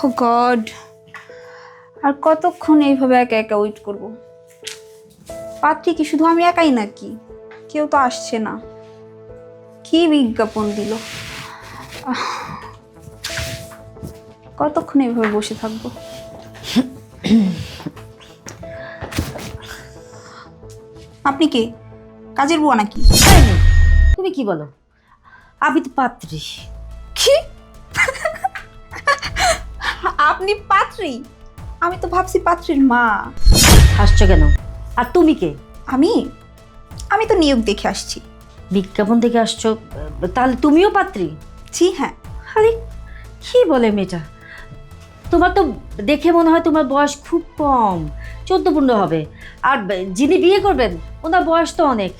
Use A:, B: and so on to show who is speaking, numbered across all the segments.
A: ও god, আর কতক্ষণ এইভাবে একা একা ওয়েট করব? পাত্রী কি শুধু আমি একাই নাকি? কেউ তো আসছে না। কি বিজ্ঞাপন দিল? কতক্ষণ এইভাবে বসে থাকবো? আপনি কে, কাজের বুয়া নাকি?
B: তাই না? তুমি কি বলো? আমি তো পাত্রী।
A: কি? আপনি পাত্রী? আমি তো ভাবছি পাত্রীর মা।
B: হাসছো কেন? আর তুমি কে?
A: আমি আমি তো নিয়োগ দেখে আসছি।
B: বিজ্ঞাপন থেকে আসছো? তাহলে তুমিও পাত্রী?
A: জি হ্যাঁ।
B: আরে কি বলে মেয়েটা? তোমার তো দেখে মনে হয় তোমার বয়স খুব কম, 14-15 হবে। আর যিনি বিয়ে করবেন ওনার বয়স তো অনেক।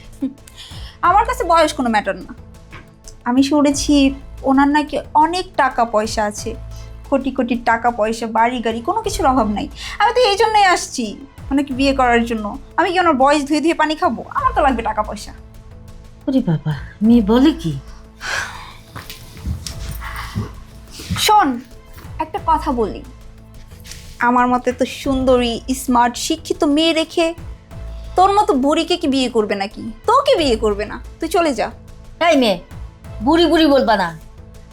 A: আমার কাছে বয়স কোনো ম্যাটার না। আমি শুনেছি ওনার নাকি অনেক টাকা পয়সা আছে, কোটি কোটি টাকা পয়সা, বাড়ি গাড়ি, কোনো কিছুর অভাব নাই। আমি তো এই জন্যই আসছি ওনাকে বিয়ে করার জন্য। আমি কি ওনার বয়স ধুয়ে ধুয়ে পানি খাবো? আমার তো লাগবে টাকা পয়সা।
B: ওরে বাবা, মেয়ে বলে কি?
A: শোন, একটা কথা বলি। আমার মতে তো সুন্দরী, স্মার্ট, শিক্ষিত মেয়ে রেখে তোর মতো বুড়িকে কি বিয়ে করবে নাকি? তোকে বিয়ে করবে না, তুই চলে যা।
B: তাই মেয়ে, বুড়ি বুড়ি বলবা না।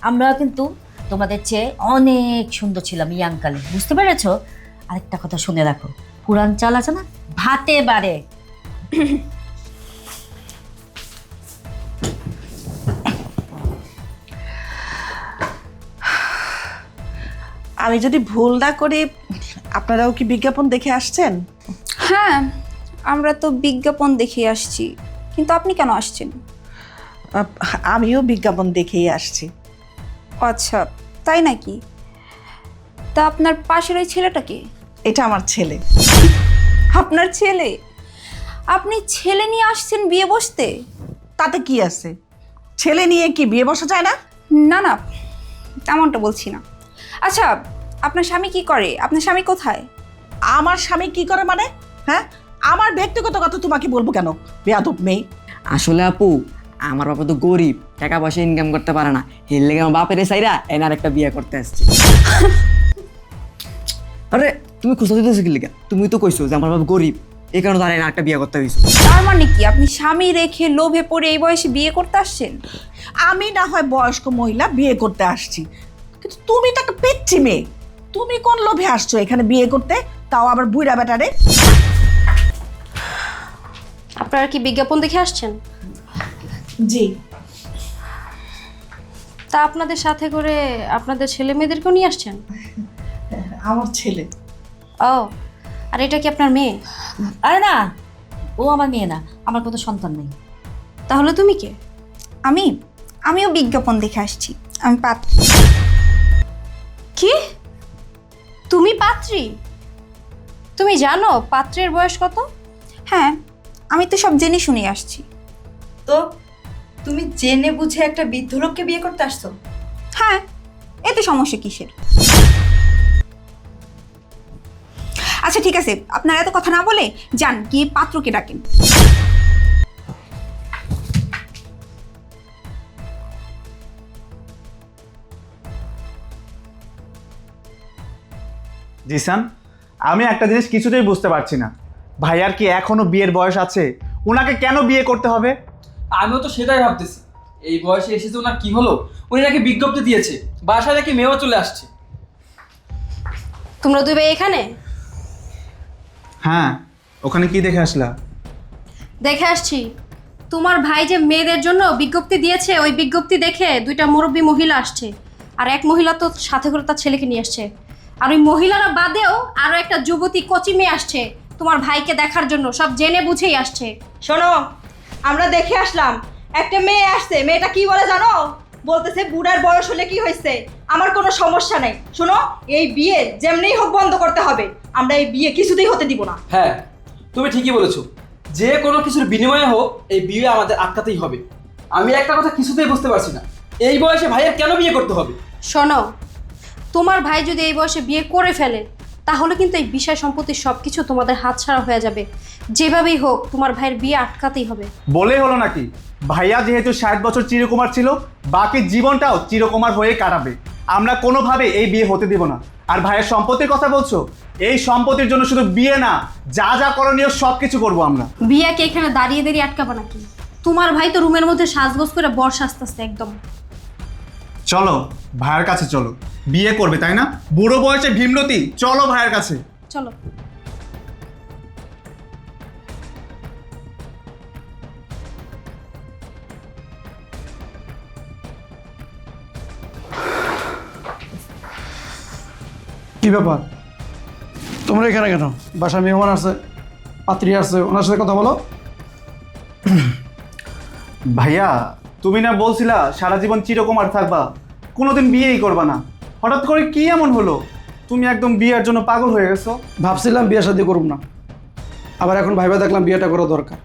B: আমরা কিন্তু তোমাদের চেয়ে অনেক সুন্দর ছিলাম ইয়াংকালে, বুঝতে পেরেছো? আরেকটা কথা শুনে রাখো, পুরান চাল আছে না, ভাতে বাড়ে।
C: আমি যদি ভুল না করি, আপনারাও কি বিজ্ঞাপন দেখে আসছেন?
A: হ্যাঁ, আমরা তো বিজ্ঞাপন দেখে আসছি, কিন্তু আপনি কেন আসছেন?
C: আমিও বিজ্ঞাপন দেখেই আসছি।
A: আচ্ছা, তাই নাকি? তা আপনার পাশের ওই ছেলেটাকে?
C: এটা আমার ছেলে।
A: আপনার ছেলে? আপনি ছেলে নিয়ে আসছেন বিয়ে বসতে?
C: তাতে কি আছে? ছেলে নিয়ে কি বিয়ে বসা যায় না?
A: না না, তেমনটা বলছি না। আচ্ছা, আপনার স্বামী কি করে? আপনার স্বামী কোথায়?
C: আমার স্বামী কি করে মানে? হ্যাঁ, আমার ব্যক্তিগত কথা তোমাকে বলবো কেন, বেয়াদব মেয়ে?
D: আসলে আপু, আমার বাবা তো গরিব, টাকা পয়সা ইনকাম করতে পারে না। এর লেগে আমার বাপের সাইরা এনার একটা বিয়ে করতে আসছে। আরে তুমি খুশি দিতেছো কি লিগা? তুমি তো কইছো যে আমার বাবা গরিব, এই কারণে তার এনার একটা বিয়ে করতে হয়েছে।
A: তার মানে কি আপনি স্বামী রেখে লোভে পড়ে এই বয়সে বিয়ে করতে আসছেন?
C: আমি না হয় বয়স্ক মহিলা বিয়ে করতে আসছি, কিন্তু তুমি তো একটা পেচ্ছি মেয়ে। তুমি কোন লোভে আসছো এখানে বিয়ে করতে, তাও আবার বুইড়া বেটারে?
E: আপনারা কি বিজ্ঞাপন দেখে আসছেন?
C: জি।
E: তা আপনাদের সাথে করে আপনাদের ছেলে মেয়েদেরকেও নিয়ে আসছেন?
C: আমার ছেলে।
E: ও, আর এটা কি আপনার মেয়ে?
B: আরে না, ও আমার মেয়ে না, আমার কোনো সন্তান নেই।
E: তাহলে তুমি কে?
A: আমিও বিজ্ঞাপন দেখে আসছি। আমি পাত্রী।
E: কি? তুমি পাত্রী? তুমি জানো পাত্রের বয়স কত?
A: হ্যাঁ, আমি তো সব জেনে শুনে আসছি।
F: তো তুমি জেনে বুঝে একটা বৃদ্ধ লোককে বিয়ে করতে আসছো?
A: হ্যাঁ, এতে সমস্যা কিসের? আচ্ছা ঠিক আছে, আপনারা এত কথা না বলে যান, গিয়ে পাত্রকে ডাকেন।
G: জিসান, আমি একটা জিনিস কিছুতেই বুঝতে পারছি না। ভাইয়ার কি এখনো বিয়ের বয়স আছে? ওনাকে কেন বিয়ে করতে হবে?
H: আমিও তো সেটাই ভাবতেছি, এই বয়সে এসেছে ওনার কি হলো? উনি নাকি বিজ্ঞপ্তি দিয়েছে, বাসায় নাকি মেয়েও চলে আসছে।
E: তোমরা দুই ভাই এখানে?
G: হ্যাঁ, ওখানে কি দেখে আসলা?
E: দেখে আসছি তোমার ভাই যে মেয়েদের জন্য বিজ্ঞপ্তি দিয়েছে, ওই বিজ্ঞপ্তি দেখে দুইটা মুরব্বী মহিলা আসছে, আর এক মহিলা তো সাথে করে তার ছেলেকে নিয়ে আসছে। আর ওই মহিলারা বাদেও আরো একটা যুবতী কচি মেয়ে আসছে তোমার ভাইকে দেখার জন্য, সব জেনে বুঝেই আসছে।
F: শোনো, আমরা দেখে আসলাম, একটা মেয়ে আসছে। মেয়েটা কি বলে জানো? বলতেছে বুড়ার বয়স হলে কি হয়েছে, আমার কোনো সমস্যা নেই। শোনো, এই বিয়ে যেমনিই হোক বন্ধ করতে হবে। আমরা এই বিয়ে কিছুতেই হতে দিব না।
H: হ্যাঁ, তুমি ঠিকই বলেছো, যে কোনো কিছুর বিনিময়ে হোক এই বিয়ে আমাদের আটকাতেই হবে। আমি একটা কথা কিছুতেই বুঝতে পারছি না, এই বয়সে ভাইয়ের কেন বিয়ে করতে হবে?
E: শোনো, তোমার ভাই যদি এই বয়সে বিয়ে করে ফেলে তাহলে কিন্তু এই বিষয় সম্পত্তির সব কিছু তোমাদের হাতছাড়া হয়ে যাবে। যেভাবেই হোক তোমার ভাইয়ের বিয়ে আটকাতেই হবে।
G: বলেই হলো নাকি? ভাইয়া যেহেতু 60 বছর চিরকুমার ছিল, বাকি জীবনটাও চিরকুমার হয়ে কাটাবে। আমরা কোনোভাবে এই বিয়ে হতে দিব না। আর ভাইয়ের সম্পত্তির কথা বলছো, এই সম্পত্তির জন্য শুধু বিয়ে না, যা যা করণীয় সব কিছু করবো আমরা।
E: বিয়াকে এখানে দাঁড়িয়ে দাঁড়িয়ে আটকাবা নাকি? তোমার ভাই তো রুমের মধ্যে সাজগোজ করে বর্ষা আসতেছে একদম।
G: চলো ভাইয়ের কাছে চলো, বিয়ে করবে তাই না? বুড়ো বয়সে ভীমরতি, চলো ভাইয়ের কাছে।
E: চলো।
I: কি ব্যাপার, তোমরা এখানে কেন? বাসায় মেহমান আছে, পাত্রী আছে, ওনার সাথে কথা বলো।
G: ভাইয়া, তুমি না বলছিলা সারা জীবন চিরকুমার থাকবা, কোনোদিন বিয়েই করবা না, হঠাৎ করে কি এমন হলো? তুমি একদম বিয়ের জন্য পাগল হয়ে গেছো।
I: ভাবছিলাম বিয়ে শাদী করব না, আবার এখন ভাইবা দেখলাম বিয়েটা করা দরকার।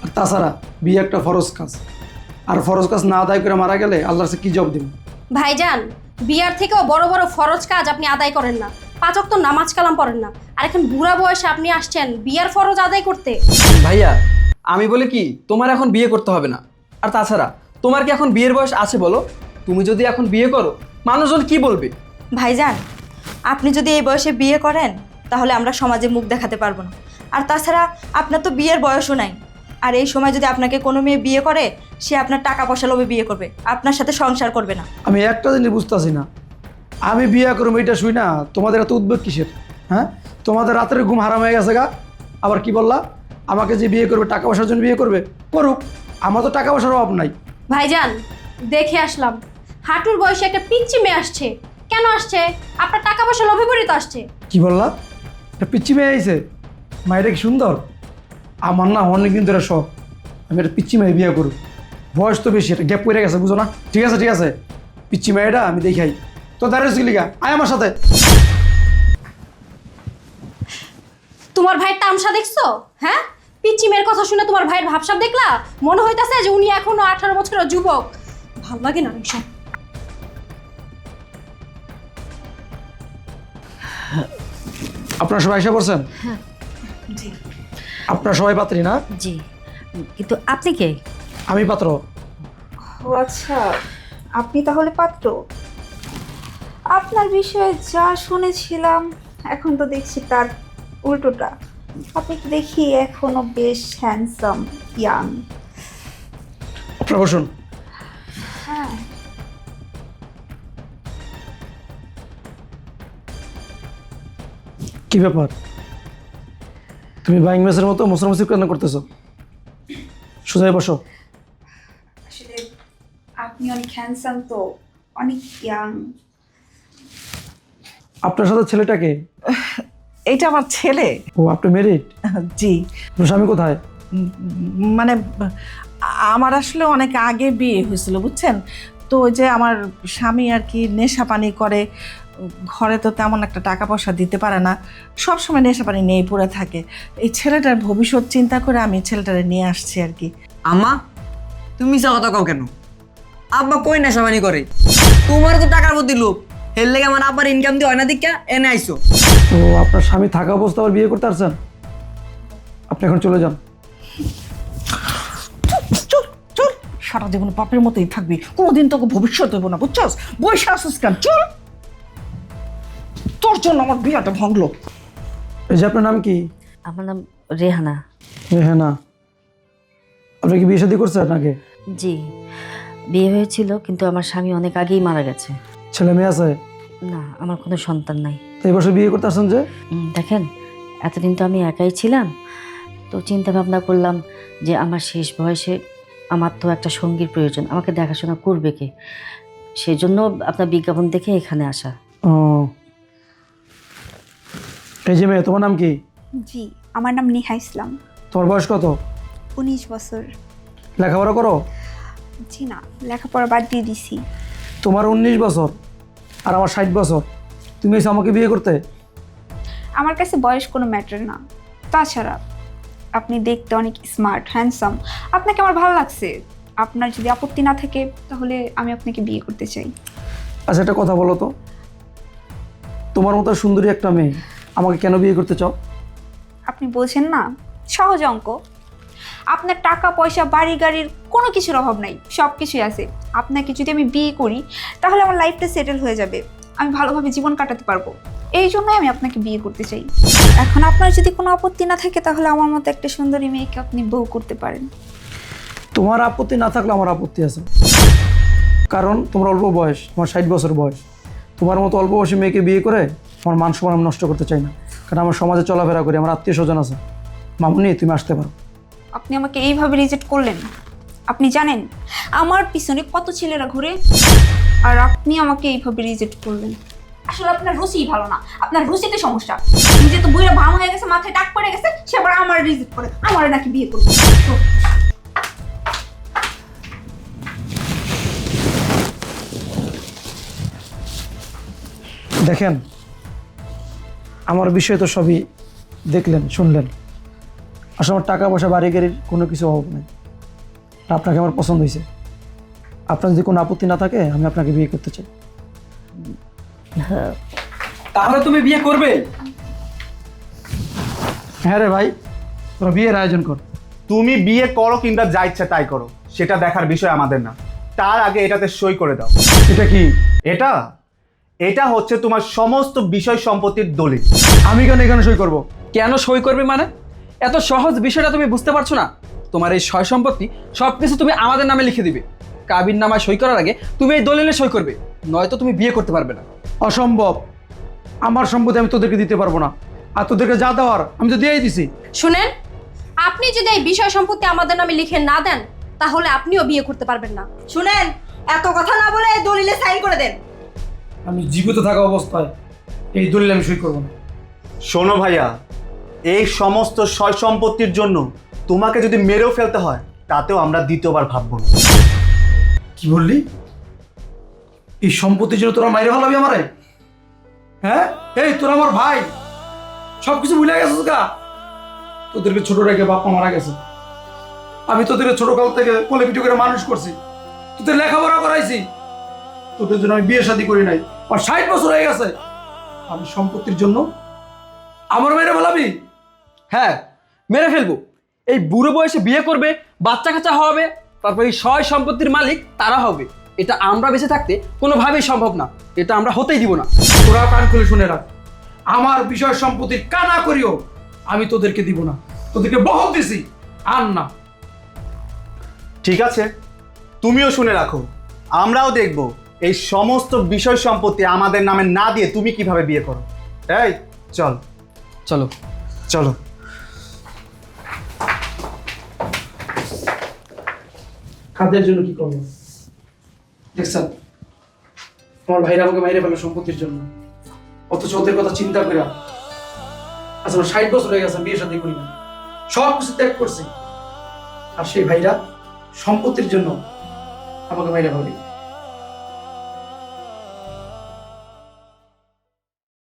I: আর তাছাড়া বিয়ে একটা ফরজ কাজ, আর ফরজ কাজ না আদায় করে মারা গেলে আল্লাহর কাছে কি জবাব দিব?
E: ভাইজান, বিয়ার থেকেও বড় বড় ফরজ কাজ আপনি আদায় করেন না, 5 ওয়াক্ত নামাজ কালাম পড়েন না, আর এখন বুড়া বয়সে আপনি আসছেন বিয়ার ফরজ আদায় করতে।
H: ভাইয়া, আমি বলি কি, তোমার এখন বিয়ে করতে হবে না। আর তাছাড়া তোমার কি এখন বিয়ের বয়স আছে বলো? তুমি যদি এখন বিয়ে করো, মানুষজন কি বলবে?
F: ভাইজান, আপনি যদি এই বয়সে বিয়ে করেন তাহলে আমরা সমাজে মুখ দেখাতে পারবো না। আর তাছাড়া আপনার তো বিয়ের বয়সও নাই। আর এই সময় যদি আপনাকে কোনো মেয়ে বিয়ে করে, সে আপনার টাকা পয়সা লোভে বিয়ে করবে, আপনার সাথে সংসার করবে না।
I: আমি একটা জিনিস বুঝতেছি না, আমি বিয়ে করবো এটা শুই না, তোমাদের এত উদ্বেগ কিসের? হ্যাঁ, তোমাদের রাতের ঘুম হারাম হয়ে গেছে গা। আবার কি বললা, আমাকে যে বিয়ে করবে টাকা পয়সার জন্য বিয়ে করবে, করুক, আমার তো টাকা পয়সার অভাব নাই।
E: ভাইজান, দেখে আসলাম হাঁটুর বয়সে একটা পিচ্চি মেয়ে আসছে। কেন আসছে? আপনার টাকা পয়সা লোভে পড়ে তো আসছে।
I: কি বললা? একটা পিচ্চি মেয়ে আইছে? মায়েরা কি সুন্দর? আমার না অনেকদিন ধরে শখ আমি একটা পিচ্চি মেয়ে বিয়ে করব। বয়স তো বেশি, একটা গ্যাপ পড়ে গেছে, বুঝো না? ঠিক আছে ঠিক আছে, পিচ্চি মেয়েটা আমি দেখাই। তো দাঁড়িয়ে লিগা আয় আমার সাথে।
E: তোমার ভাইয়ের তামসা দেখছো? হ্যাঁ, পিচ্চি মেয়ের কথা শুনে তোমার ভাইয়ের ভাবসাব দেখলা? মনে হইতাছে যে উনি এখনো 18 বছরের যুবক। ভাল লাগে না এইসব।
I: আপনারা সবাই এসে পড়ছেন? আপনারা সবাই পাত্রী না?
B: জি, কিন্তু আপনি কে?
I: আমি পাত্র।
A: ও আচ্ছা, আপনি তাহলে পাত্র। আপনার বিষয়ে যা শুনেছিলাম এখন তো দেখছি তার উল্টোটা। আপনি কি দেখি এখনো বেশ হ্যান্ডসাম, ইয়াং।
I: আপনারা বসুন।
A: হ্যাঁ,
I: কি ব্যাপার, তুমি বাইং মেসের মতো মুসরামুসি কেন করতেছো? সোজাই বসো।
A: আসলে আপনি অনেক হ্যান্ডসাম, তো অনেক ইয়াং।
I: আপনার সাথে ছেলেটাকে?
C: এটা আমার ছেলে।
I: ও, আপনি মেরিড?
C: জি।
I: আপনার স্বামী কোথায়?
C: মানে আমার আসলে অনেক আগে বিয়ে হয়েছিল, বুঝছেন তো। ওই যে আমার স্বামী আর কি নেশা পানি করে, ঘরে তো তেমন একটা টাকা পয়সা দিতে পারে না, সবসময় নেশা পানি নিয়েই পড়ে থাকে। এই ছেলেটার ভবিষ্যৎ চিন্তা করে আমি ছেলেটারে নিয়ে আসছি আর কি।
D: আম্মা, তুমি যা কথা কও কেন? আব্বা কই নেশাবানি করে? তোমার তো টাকার প্রতি লোভ, এর লেগে আমার আব্বার ইনকাম দিয়ে হয় না দিকা এনে আইসো।
I: তো আপনার স্বামী থাকা অবস্থা আবার বিয়ে করতে আসছেন? আপনি এখন চলে যান।
C: চল চল, সারা জীবন পাপের মতোই থাকবি, কোনোদিন তোকে ভবিষ্যৎ হইব না, বুঝছস? বসে আসিস কেন? চল, তোর জন্য আমার বিয়েটা ভাঙলো।
I: এই যে আপনার নাম কি?
B: আমার নাম রেহানা।
I: হ্যাঁ না, আপনি কি বিয়ে শাদী করছেন আগে?
B: জি, বিয়ে হয়েছিল, কিন্তু আমার স্বামী অনেক আগেই মারা গেছে।
I: ছেলে মেয়ে আছে?
B: না, আমার কোনো সন্তান নাই।
I: তো এই বছর বিয়ে করতে আসছেন যে?
B: দেখেন, এতদিন তো আমি একাই ছিলাম, তো চিন্তা ভাবনা করলাম যে আমার শেষ বয়সে আমার তো একটা সঙ্গীর প্রয়োজন, আমাকে দেখাশোনা করবে কে, সেই জন্য আপনার বিজ্ঞাপন দেখে এখানে আসা।
I: ও, এই যে মেয়ে, তোমার নাম কি?
A: জি, আমার নাম নেহা ইসলাম।
I: তোমার বয়স কত?
A: 19 বছর।
I: লেখাপড়া করো?
A: জি না, লেখাপড়া বাদ দিয়ে দিছি।
I: তোমার 19 বছর আর আমার 60 বছর, তুমি এসে আমাকে বিয়ে করতে?
A: আমার কাছে বয়স কোনো ম্যাটার না। তাছাড়া আপনি দেখতে অনেক স্মার্ট, হ্যান্ডসাম, আপনাকে আমার ভালো লাগছে। আপনার যদি আপত্তি না থাকে তাহলে আমি আপনাকে বিয়ে করতে চাই।
I: আচ্ছা, একটা কথা বলো তো, তোমার মতো সুন্দরী একটা মেয়ে আমাকে কেন বিয়ে করতে চাও?
A: আপনি বলছেন না, সহজ অঙ্ক। আপনার টাকা পয়সা বাড়ি গাড়ির কোনো কিছুর অভাব নাই, সব কিছুই আছে। আপনাকে যদি আমি বিয়ে করি তাহলে আমার লাইফটা সেটেল হয়ে যাবে, আমি ভালোভাবে জীবন কাটাতে পারবো। এই জন্যই আমি আপনাকে বিয়ে করতে চাই। এখন আপনার যদি কোনো আপত্তি না থাকে তাহলে আমার মতো একটা সুন্দরী মেয়েকে আপনি বউ করতে পারেন।
I: তোমার আপত্তি না থাকলে আমার আপত্তি আছে, কারণ তোমার অল্প বয়স, তোমার 60 বছর বয়স। তোমার মতো অল্প বয়সী মেয়েকে বিয়ে করে আমার মান সম্মান আমি নষ্ট করতে চাই না, কারণ আমার সমাজে চলাফেরা করি, আমার আত্মীয় স্বজন আছে। মামুনি, তুমি আসতে পারো।
A: আপনি আমাকে এইভাবে রিজেক্ট করলেন? আপনি জানেন আমার পিছনে কত ছেলেরা ঘুরে, আর আপনি আমাকে এইভাবে রিজেক্ট করলেন? আসলে আপনার রুচিই ভালো না, আপনার রুচিতে সমস্যা। নিজে তো বুড়া ভাম হয়ে গেছে, মাথায় টাক পড়ে গেছে, সে আবার আমার রিজেক্ট করে, আমার নাকি বিয়ে করবে।
I: দেখেন, আমার বিষয় তো সবই দেখলেন, শুনলেন। আসলে আমার টাকা পয়সা বাড়ি গাড়ির কোনো কিছু অভাব নেই। আপনাকে আমার পছন্দ হয়েছে। আপনার যদি কোনো আপত্তি না থাকে আমি আপনাকে বিয়ে করতে চাই।
H: তাহলে তুমি বিয়ে করবে?
I: হ্যাঁ রে ভাই, তোরা বিয়ের আয়োজন কর।
G: তুমি বিয়ে করো কিংবা যা ইচ্ছা তাই করো, সেটা দেখার বিষয় আমাদের না। তার আগে এটাতে সই করে দাও।
I: এটা কি?
G: এটা এটা হচ্ছে তোমার সমস্ত বিষয় সম্পত্তির দলিল।
I: আমি কেন এখানে সই করব?
H: কেন সই করবে মানে? এত সহজ বিষয়টা তুমি বুঝতে পারছো না? তোমার এই সয় সম্পত্তি সব কিছু তুমি আমাদের নামে লিখে দিবে। কাবির নামায় সই করার আগে তুমি এই দলিলে সই করবে, নয়তো তুমি বিয়ে করতে পারবে না।
I: অসম্ভব। আমার সম্পত্তি আমি তোদেরকে দিতে পারবো না, আর তোদেরকে যা দেওয়ার আমি তো দিয়েই দিছি।
E: শুনেন, আপনি যদি এই বিষয় সম্পত্তি আমাদের নামে লিখে না দেন তাহলে আপনিও বিয়ে করতে পারবেন না।
F: শুনেন, এত কথা না বলে এই দলিলে সাইন করে দেন।
I: আমি জীবিত থাকা অবস্থায় এই দলিলে আমি সই করবো না।
G: শোনো ভাইয়া, এই সমস্ত সয় সম্পত্তির জন্য তোমাকে যদি মেরেও ফেলতে হয় তাতেও আমরা দ্বিতীয়বার ভাববো না।
I: কি বললি? এই সম্পত্তির জন্য তোরা মাইরে ভালাবি আমারে? হ্যাঁ, এই তোরা আমার ভাই, সবকিছু ভুলে গেছিস গা? তোদেরকে ছোট রেখে বাপ মা মারা গেছে, আমি তোদেরকে ছোট কাল থেকে কোলে পিঠে করে মানুষ করছি, তোদের লেখাপড়া করাইছি, তোদের জন্য আমি বিয়ে শাদী করি নাই। আর 60 বছর হয়ে গেছে, আমি সম্পত্তির জন্য আমার মেরে ভালাবি?
H: হ্যাঁ, মেরে ফেলবো। এই বুড়ো বয়সে বিয়ে করবে, বাচ্চা কাচ্চা হবে, তারপর এই সয় সম্পত্তির মালিক তারা হবে। এটা আমরা বেঁচে থাকতে কোনোভাবেই সম্ভব না, এটা আমরা হতেই দিব না।
I: তোরা কান খুলে শুনে রাখ, আমার বিষয় সম্পত্তির কানা করিও আমি তোদেরকে দিব না। তোদেরকে বহুত দিছি, আর না।
G: ঠিক আছে, তুমিও শুনে রাখো, আমরাও দেখব এই সমস্ত বিষয় সম্পত্তি আমাদের নামে না দিয়ে তুমি কিভাবে বিয়ে করো। এই চল
H: চলো
G: চলো।
I: খাদ্যের জন্য কি করবো দেখছেন? আমার ভাইরা আমাকে মাইরে ফেলো সম্পত্তির জন্য, অথচ ওদের কথা চিন্তা করে আচ্ছা 60 বছর হয়ে গেছে বিয়ে শাদী করি না, সব কিছু ত্যাগ করছি, আর সেই ভাইরা সম্পত্তির জন্য আমাকে মাইরে ফেলে।